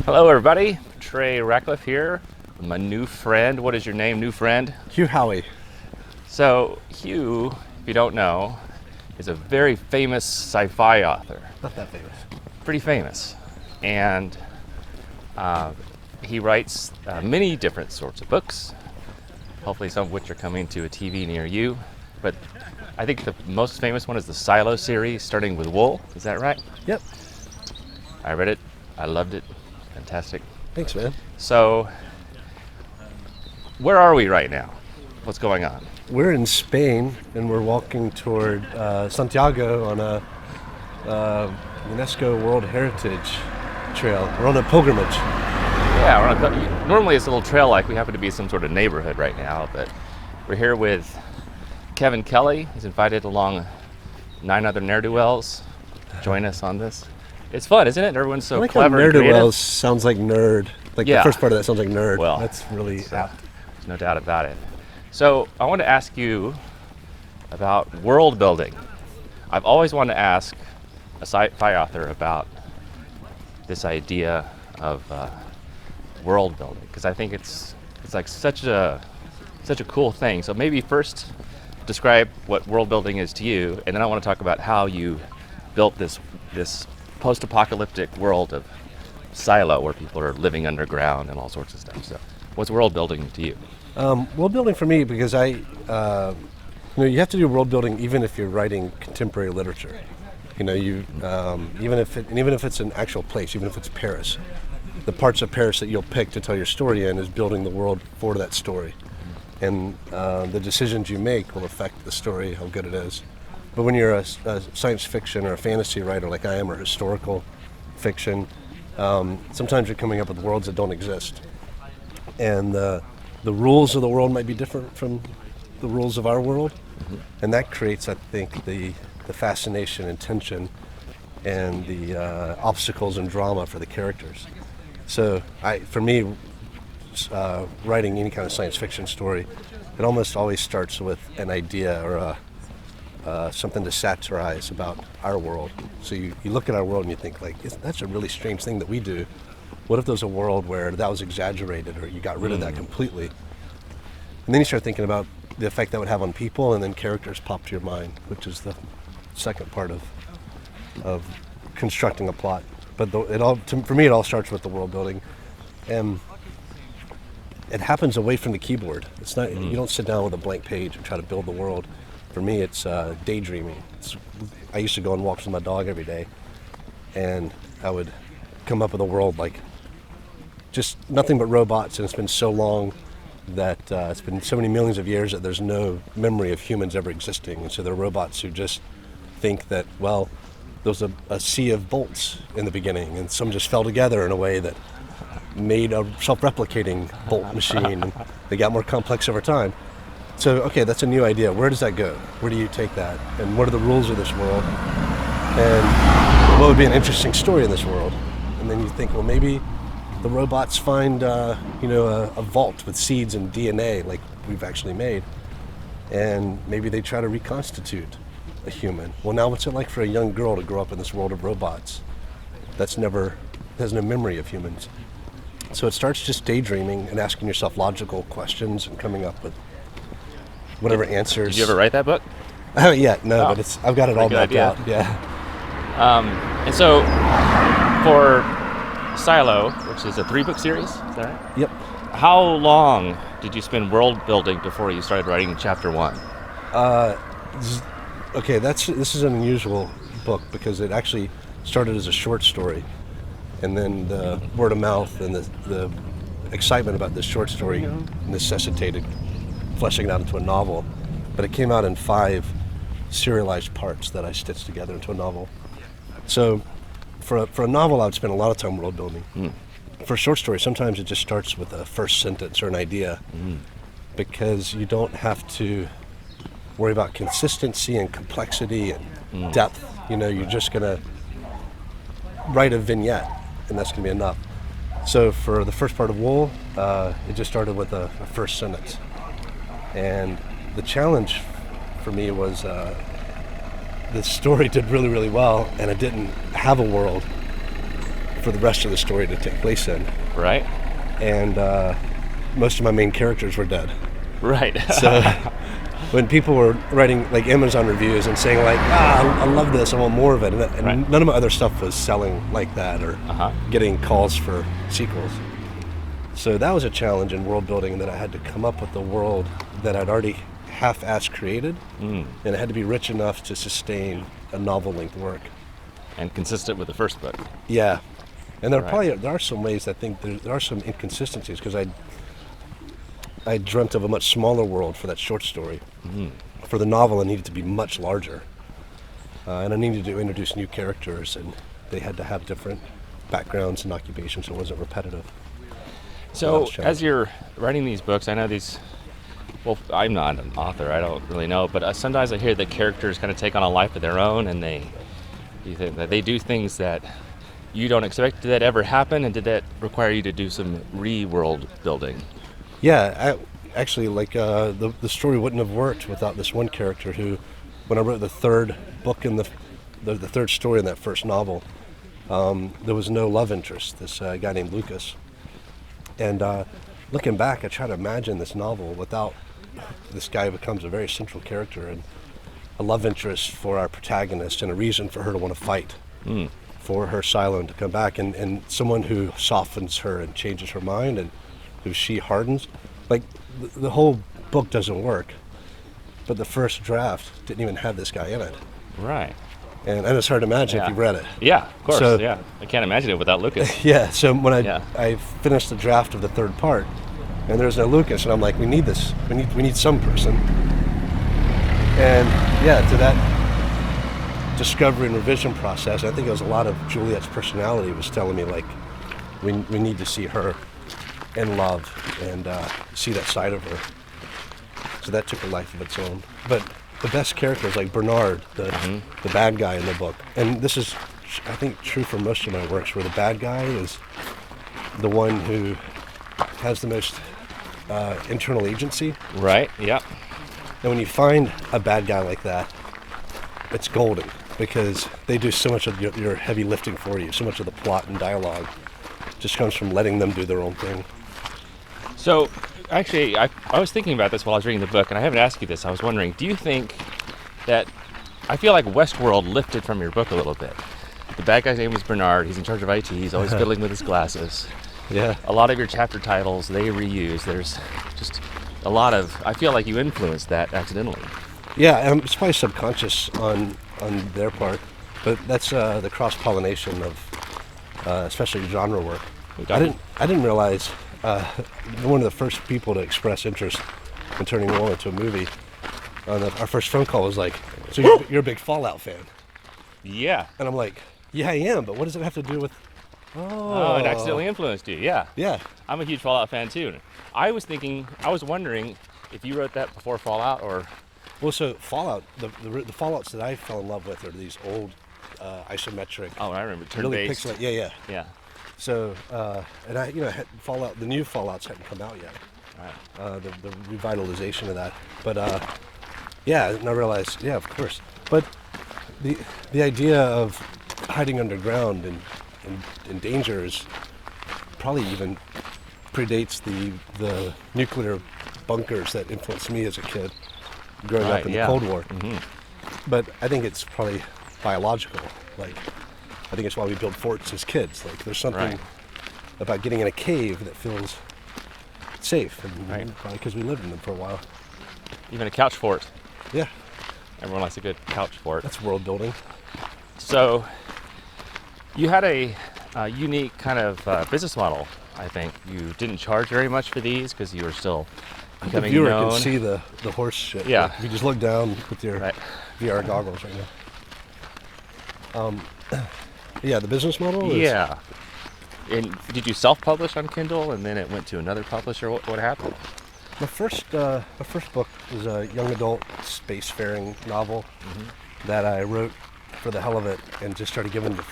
Hello, everybody. Trey Ratcliff here with my new friend. What is your name, new friend? Hugh Howey. So, Hugh, if you don't know, is a very famous sci-fi author. Not that famous. Pretty famous. And he writes many different sorts of books, hopefully some of which are coming to a TV near you. But I think the most famous one is the Silo series, starting with Wool. Is that right? Yep. I read it. I loved it. Fantastic. Thanks, man. So, where are we right now? What's going on? We're in Spain, and we're walking toward Santiago on a UNESCO World Heritage Trail. We're on a pilgrimage. Yeah, normally it's a little trail-like. We happen to be some sort of neighborhood right now, but we're here with Kevin Kelly. He's invited along 9 other ne'er-do-wells to join us on this. It's fun, isn't it? Everyone's so clever and creative. Ne'er-do-wells sounds like nerd. Like the first part of that sounds like nerd. Well, that's really apt. There's no doubt about it. So I want to ask you about world building. I've always wanted to ask a sci-fi author about this idea of world building, because I think it's like such a cool thing. So maybe first describe what world building is to you, and then I want to talk about how you built this post-apocalyptic world of Silo, where people are living underground and all sorts of stuff. So what's world building to you? World building for me, because you have to do world building even if you're writing contemporary literature. Even if it's an actual place, even if it's Paris, the parts of Paris that you'll pick to tell your story in is building the world for that story. And the decisions you make will affect the story, how good it is. But when you're a science fiction or a fantasy writer like I am, or historical fiction, sometimes you're coming up with worlds that don't exist. And the rules of the world might be different from the rules of our world. Mm-hmm. And that creates, I think, the fascination and tension and the obstacles and drama for the characters. So for me, writing any kind of science fiction story, it almost always starts with an idea or something to satirize about our world. So you look at our world and you think, like, that's a really strange thing that we do. What if there was a world where that was exaggerated, or you got rid of that completely? And then you start thinking about the effect that would have on people, and then characters pop to your mind, which is the second part of constructing a plot. But for me, it all starts with the world building, and it happens away from the keyboard. It's not you don't sit down with a blank page and try to build the world. For me, it's daydreaming. I used to go on walks with my dog every day, and I would come up with a world like just nothing but robots, and it's been so long that it's been so many millions of years that there's no memory of humans ever existing, and so there are robots who just think that, well, there was a sea of bolts in the beginning, and some just fell together in a way that made a self-replicating bolt machine, and they got more complex over time. So, okay, that's a new idea. Where does that go? Where do you take that? And what are the rules of this world? And what would be an interesting story in this world? And then you think, well, maybe the robots find, a vault with seeds and DNA like we've actually made. And maybe they try to reconstitute a human. Well, now what's it like for a young girl to grow up in this world of robots has no memory of humans? So it starts just daydreaming and asking yourself logical questions and coming up with whatever answers. Did you ever write that book? I haven't yet, no, but I've got it all mapped out. Yeah. And so for Silo, which is a 3-book series, is that right? Yep. How long did you spend world building before you started writing chapter 1? Okay, this is an unusual book because it actually started as a short story, and then the word of mouth and the excitement about this short story necessitated fleshing it out into a novel. But it came out in 5 serialized parts that I stitched together into a novel. So for a novel, I would spend a lot of time world building. For a short story, sometimes it just starts with a first sentence or an idea, because you don't have to worry about consistency and complexity and depth. You're just gonna write a vignette, and that's gonna be enough. So for the first part of Wool, it just started with a first sentence. And the challenge for me was the story did really, really well, and it didn't have a world for the rest of the story to take place in. Right. And most of my main characters were dead. Right. So when people were writing like Amazon reviews and saying like, I love this, I want more of it, and Right. none of my other stuff was selling like that or getting calls for sequels. So that was a challenge in world building, that I had to come up with a world that I'd already half-assed created, and it had to be rich enough to sustain a novel-length work. And consistent with the first book. Yeah. And there Right. are some ways I think there are some inconsistencies, because I dreamt of a much smaller world for that short story. For the novel, it needed to be much larger. And I needed to introduce new characters, and they had to have different backgrounds and occupations, so it wasn't repetitive. So as you're writing these books, I know these, well, I'm not an author, I don't really know, but sometimes I hear that characters kind of take on a life of their own, and they do things that you don't expect. Did that ever happen, and did that require you to do some re-world building? Yeah, actually, like the story wouldn't have worked without this one character who, when I wrote the third book in the third story in that first novel, there was no love interest, this guy named Lucas. And looking back, I try to imagine this novel without this guy. Becomes a very central character and a love interest for our protagonist, and a reason for her to want to fight for her Cylon to come back, and someone who softens her and changes her mind, and who she hardens. Like, the whole book doesn't work, but the first draft didn't even have this guy in it. Right. And it's hard to imagine if you've read it. Yeah, of course. So- Yeah, I can't imagine it without Lucas. Yeah, so when Yeah. I finished the draft of the third part, and there's no Lucas, and I'm like, we need this. We need some person. And yeah, to that discovery and revision process, I think it was a lot of Juliet's personality was telling me, like, we need to see her in love and see that side of her. So that took a life of its own. But the best characters, like Bernard, the bad guy in the book, and this is, I think, true for most of my works, where the bad guy is the one who has the most internal agency. Right, yeah. And when you find a bad guy like that, it's golden, because they do so much of your heavy lifting for you. So much of the plot and dialogue just comes from letting them do their own thing. So, actually, I was thinking about this while I was reading the book, and I haven't asked you this. I was wondering, do you think that, I feel like Westworld lifted from your book a little bit. The bad guy's name is Bernard. He's in charge of IT. He's always fiddling with his glasses. Yeah. A lot of your chapter titles, they reuse. There's just a lot of, I feel like you influenced that accidentally. Yeah, it's probably subconscious on their part, but that's the cross-pollination of especially genre work. I didn't realize one of the first people to express interest in turning Roll into a movie on our first phone call was like, so you're a big Fallout fan? Yeah. And I'm like, yeah, I am, but what does it have to do with... Oh, it accidentally influenced you, yeah. Yeah. I'm a huge Fallout fan too. I was wondering if you wrote that before Fallout or... Well, so Fallout, the Fallouts that I fell in love with are these old isometric... Oh, I remember, really turn-based. pixelated, yeah. Yeah. So, and I, Fallout, the new Fallouts hadn't come out yet. Right. The revitalization of that. But, yeah, and I realized, yeah, of course. But the idea of hiding underground and danger is probably even predates the nuclear bunkers that influenced me as a kid growing up in the Cold War. Mm-hmm. But I think it's probably biological. Like, I think it's why we build forts as kids. Like, there's something about getting in a cave that feels safe, and probably because we lived in them for a while. Even a couch fort. Yeah. Everyone likes a good couch fort. That's world building. So, you had a unique kind of business model, I think. You didn't charge very much for these because you were still becoming The viewer known. can see the horse shit. Yeah. If you just look down with your VR goggles right now. Yeah, the business model is... Yeah. And did you self-publish on Kindle and then it went to another publisher? What happened? My first book was a young adult spacefaring novel that I wrote for the hell of it and just started giving to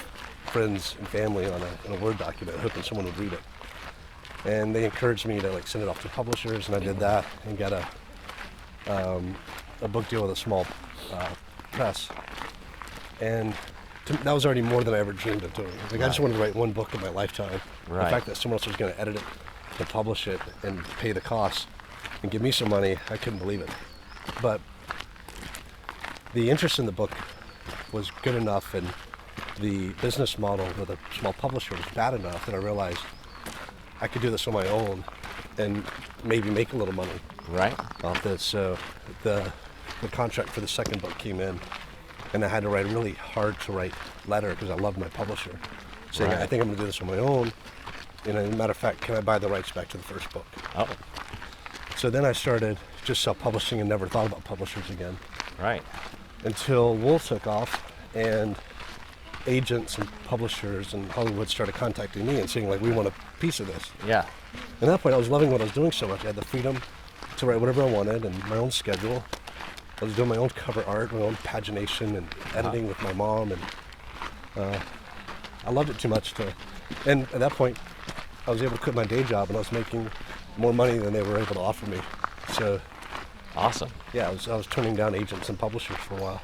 friends and family on a Word document, hoping someone would read it. And they encouraged me to send it off to publishers, and I did that and got a book deal with a small press. And that was already more than I ever dreamed of doing. Like I just wanted to write one book in my lifetime. Right. The fact that someone else was going to edit it and publish it and pay the costs and give me some money, I couldn't believe it. But the interest in the book was good enough, and the business model with a small publisher was bad enough that I realized I could do this on my own and maybe make a little money Right. off this. So the contract for the second book came in, and I had to write a really hard to write letter because I loved my publisher, saying Right. I think I'm going to do this on my own. And as a matter of fact, can I buy the rights back to the first book? Oh, So then I started just self-publishing and never thought about publishers again right. until Wool took off, and agents and publishers and Hollywood started contacting me and saying, like, we want a piece of this. Yeah. At that point, I was loving what I was doing so much. I had the freedom to write whatever I wanted and my own schedule. I was doing my own cover art, my own pagination and editing with my mom, and I loved it too much to. And at that point, I was able to quit my day job, and I was making more money than they were able to offer me. So Awesome. yeah, I was turning down agents and publishers for a while.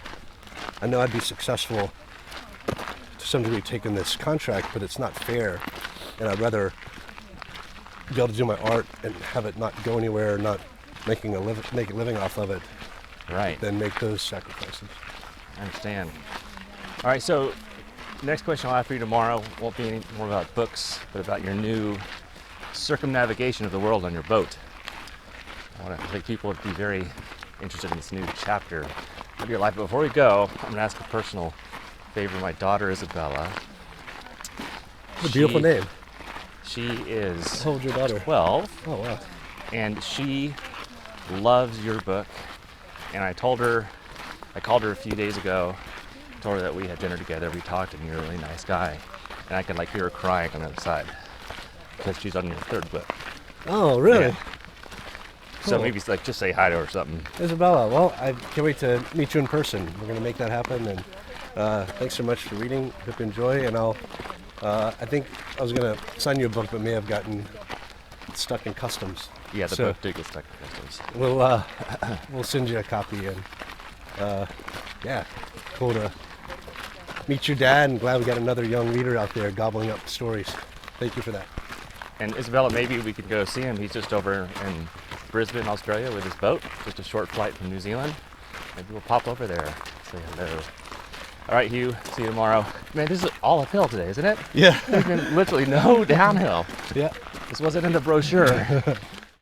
I know I'd be successful to some degree taking this contract, but it's not fair, and I'd rather be able to do my art and have it not go anywhere, not make a living off of it, Right. than make those sacrifices. I understand. All right, so next question I'll have for you tomorrow won't be any more about books, but about your new circumnavigation of the world on your boat. I think people would be very interested in this new chapter of your life. But before we go, I'm going to ask a personal favor. My daughter, Isabella. What a beautiful name. She is How old's your daughter? 12, Oh, wow. and she loves your book. And I called her a few days ago, told her that we had dinner together, we talked, and you're a really nice guy. And I could like hear her crying on the other side because she's on your third book. Oh, really? Yeah. So Cool. maybe like just say hi to her or something. Isabella, well, I can't wait to meet you in person. We're going to make that happen, and thanks so much for reading. Hope you enjoy, and I think I was going to sign you a book, but may have gotten stuck in customs. Yeah, the So- book did get stuck in customs. We'll send you a copy, and yeah, cool to meet your dad, and glad we got another young reader out there gobbling up stories. Thank you for that. And Isabella, maybe we could go see him. He's just over in Brisbane, Australia with his boat. Just a short flight from New Zealand. Maybe we'll pop over there, say hello. All right, Hugh, see you tomorrow. Man, this is all uphill today, isn't it? Yeah. There's been literally no downhill. Yeah. This wasn't in the brochure.